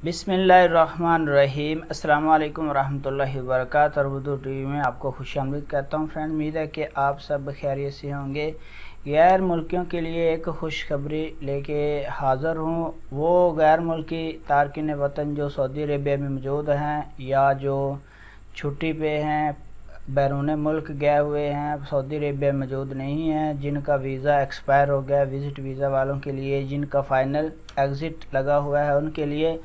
बिस्मिल्लाहिर्रहमानिर्रहीम। अस्सलाम वालेकुम रहमतुल्लाहि व बरकातहू। उर्दू टीवी में आपको खुशामदीद कहता हूँ। फ्रेंड, उम्मीद है कि आप सब खैरियत से होंगे। गैर मुल्कियों के लिए एक खुशखबरी लेके हाज़िर हूँ। वो गैर मुल्की तारकिन वतन जो सऊदी अरेबिया में मौजूद हैं या जो छुट्टी पे हैं, बैरून मुल्क गए हुए हैं, सऊदी अरेबिया में मौजूद नहीं हैं, जिनका वीज़ा एक्सपायर हो गया, विज़िट वीज़ा वालों के लिए, जिनका फ़ाइनल एग्ज़िट लगा हुआ है, उनके लिए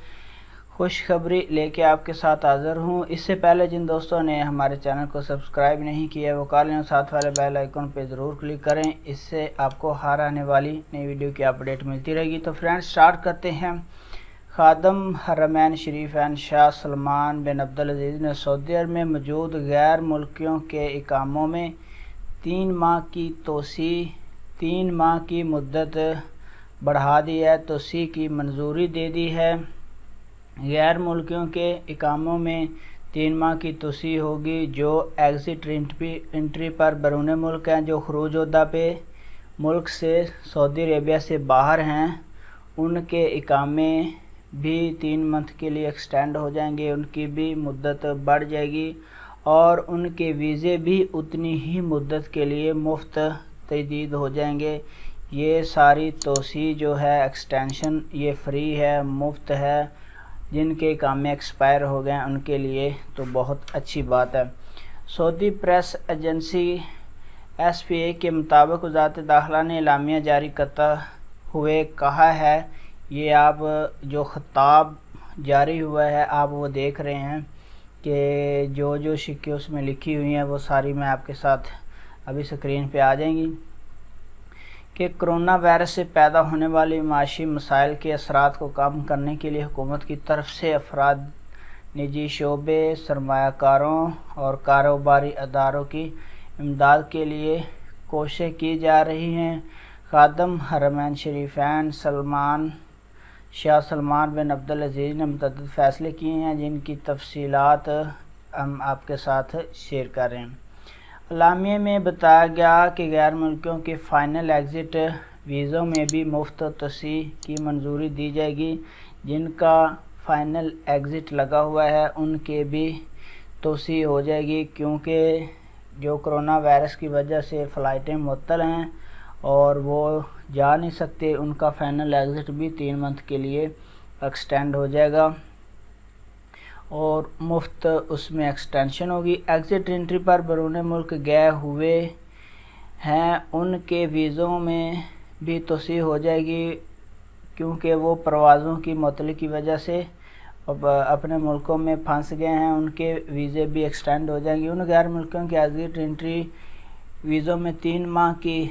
खुशखबरी लेके आपके साथ हाज़िर हूँ। इससे पहले जिन दोस्तों ने हमारे चैनल को सब्सक्राइब नहीं किया वो कर लें, साथ वाले बेल आइकन पे ज़रूर क्लिक करें। इससे आपको हर आने वाली नई वीडियो की अपडेट मिलती रहेगी। तो फ्रेंड्स, स्टार्ट करते हैं। खादम हरमैन शरीफैन शाह सलमान बिन अब्दुल अज़ीज़ ने सऊदी अरब में मौजूद गैर मुल्कियों के इकामों में 3 माह की तोसी 3 माह की मुद्दत बढ़ा दी है। तोसी की मंजूरी दे दी है। गैर मुल्कियों के इकामों में 3 माह की तोसी होगी। जो एग्ज़िट एंट्री पर बैरून मुल्क हैं, जो खरूज उद्दा पे मुल्क से सऊदी अरेबिया से बाहर हैं, उनके इकामे भी 3 मंथ के लिए एक्सटेंड हो जाएंगे, उनकी भी मुद्दत बढ़ जाएगी और उनके वीज़े भी उतनी ही मुद्दत के लिए मुफ्त तजदीद हो जाएंगे। ये सारी तोसी जो है, एक्सटेंशन, ये फ्री है, मुफ्त है। जिनके इकामे एक्सपायर हो गए उनके लिए तो बहुत अच्छी बात है। सऊदी प्रेस एजेंसी SPA के मुताबिक वज़ारत दाखिला ने एलामिया जारी करते हुए कहा है, ये आप जो खिताब जारी हुआ है आप वो देख रहे हैं कि जो शिक्के उसमें लिखी हुई हैं वो सारी मैं आपके साथ अभी स्क्रीन पे आ जाएंगी कि कोरोना वायरस से पैदा होने वाली माशी मसाइल के असरात को कम करने के लिए हुकूमत की तरफ से अफराद, निजी शोबे, सरमायाकारों और कारोबारी अदारों की इमदाद के लिए कोशिशें की जा रही हैं। खादम हरमैन शरीफैन शाह सलमान बिन अब्दुल अज़ीज़ ने मुतअद्दिद फ़ैसले किए हैं, जिनकी तफसीलात हम आपके साथ शेयर कर रहे हैं। एलामिया में बताया गया कि गैर मुल्कियों के फ़ाइनल एग्ज़िट वीज़ों में भी मुफ्त तोसी की मंजूरी दी जाएगी। जिनका फ़ाइनल एग्ज़िट लगा हुआ है उनके भी तोसी हो जाएगी, क्योंकि जो कोरोना वायरस की वजह से फ़्लाइटें मुअत्तल हैं और वो जा नहीं सकते, उनका फ़ाइनल एग्ज़िट भी 3 मंथ के लिए एक्सटेंड हो जाएगा और मुफ्त उसमें एक्सटेंशन होगी। एग्ज़िट एंट्री पर बैरून मुल्क गए हुए हैं, उनके वीज़ों में भी तोसी हो जाएगी, क्योंकि वो परवाज़ों की मुअत्तली की वजह से अपने मुल्कों में फंस गए हैं, उनके वीज़े भी एक्सटेंड हो जाएंगे। उन गैर मुल्कों के एग्ज़िट एंट्री वीज़ों में 3 माह की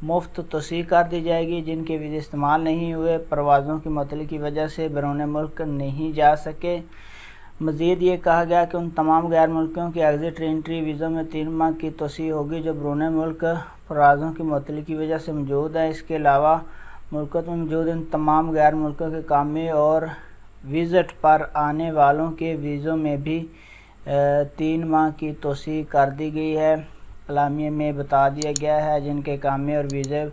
मुफ्त तोसी कर दी जाएगी, जिनके वीज़े इस्तेमाल नहीं हुए, परवाज़ों की मुअत्तली की वजह से बैरून मुल्क नहीं जा सके। मज़ीद ये कहा गया कि उन तमाम गैर मुल्कियों के एग्ज़िट एंट्री वीज़ों में 3 माह की तोसी होगी जो बैरून मुल्क परवाज़ों की मुअत्तली की वजह से मौजूद है। इसके अलावा मुल्कों में मौजूद इन तमाम गैर मुल्कों के कामे और विज़िट पर आने वालों के वीज़ों में भी 3 माह की तोसी कर दी गई है। एलामिया में बता दिया गया है जिनके कामे और वीज़े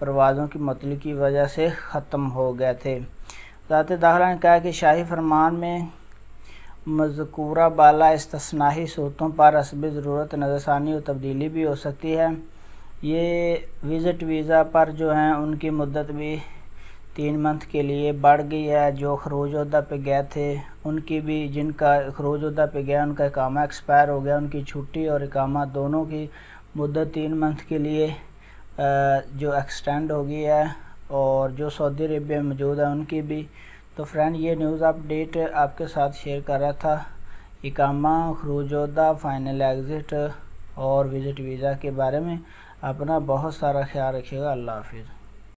परवाज़ों की मुअत्तली की वजह से ख़त्म हो गए थे। वज़ारत दाखिला ने कहा कि शाही फरमान में मज़कूरा बाला इस्तस्नाई सूरतों पर हस्ब ज़रूरत नज़रसानी और तब्दीली भी हो सकती है। ये विज़िट वीज़ा पर जो हैं उनकी मुद्दत भी 3 मंथ के लिए बढ़ गई है। जो खरूज उद्दा पे गए थे उनकी भी, जिनका खरूज उद्दा पे गया उनका इकामा एक्सपायर हो गया, उनकी छुट्टी और इकामा दोनों की मुद्दत 3 मंथ के लिए जो एक्सटेंड हो गई है, और जो सऊदी अरेबिया में मौजूद है उनकी भी। तो फ्रेंड, ये न्यूज़ अपडेट आपके साथ शेयर कर रहा था इकामा, खरूज उद्दा, फ़ाइनल एग्ज़िट और विज़िट वीज़ा के बारे में। अपना बहुत सारा ख्याल रखिएगा। अल्लाह हाफ़िज़।